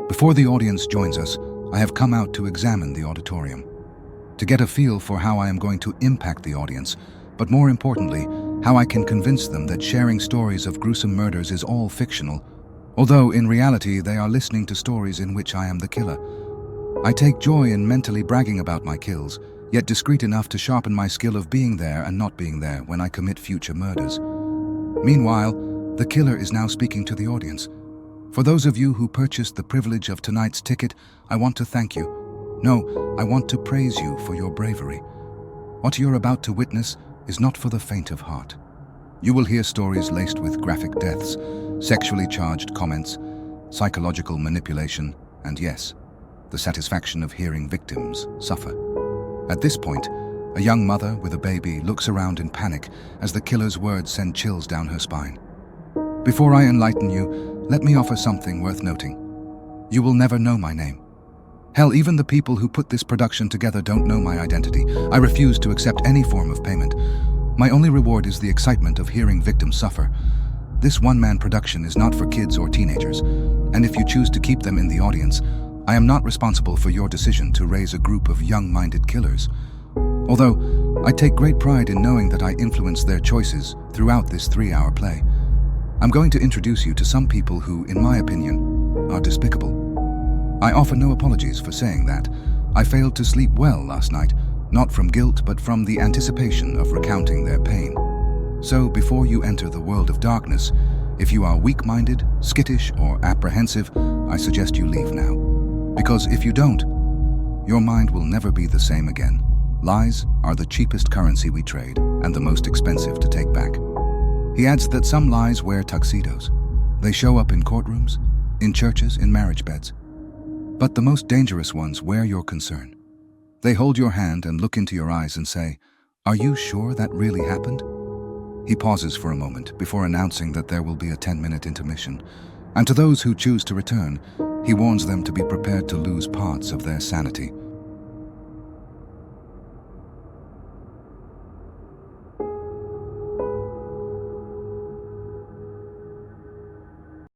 Before the audience joins us, I have come out to examine the auditorium, to get a feel for how I am going to impact the audience, but more importantly, how I can convince them that sharing stories of gruesome murders is all fictional, although in reality they are listening to stories in which I am the killer. I take joy in mentally bragging about my kills, yet discreet enough to sharpen my skill of being there and not being there when I commit future murders. Meanwhile, the killer is now speaking to the audience. For those of you who purchased the privilege of tonight's ticket, I want to thank you. No, I want to praise you for your bravery. What you're about to witness is not for the faint of heart. You will hear stories laced with graphic deaths, sexually charged comments, psychological manipulation, and yes, the satisfaction of hearing victims suffer. At this point, a young mother with a baby looks around in panic as the killer's words send chills down her spine. Before I enlighten you, let me offer something worth noting. You will never know my name. Hell, even the people who put this production together don't know my identity. I refuse to accept any form of payment. My only reward is the excitement of hearing victims suffer. This one-man production is not for kids or teenagers, and if you choose to keep them in the audience, I am not responsible for your decision to raise a group of young-minded killers. Although, I take great pride in knowing that I influence their choices throughout this 3-hour play. I'm going to introduce you to some people who, in my opinion, are despicable. I offer no apologies for saying that. I failed to sleep well last night, not from guilt, but from the anticipation of recounting their pain. So, before you enter the world of darkness, if you are weak-minded, skittish, or apprehensive, I suggest you leave now. Because if you don't, your mind will never be the same again. Lies are the cheapest currency we trade, and the most expensive to take back. He adds that some lies wear tuxedos. They show up in courtrooms, in churches, in marriage beds. But the most dangerous ones wear your concern. They hold your hand and look into your eyes and say, "Are you sure that really happened?" He pauses for a moment before announcing that there will be a 10-minute intermission. And to those who choose to return, he warns them to be prepared to lose parts of their sanity.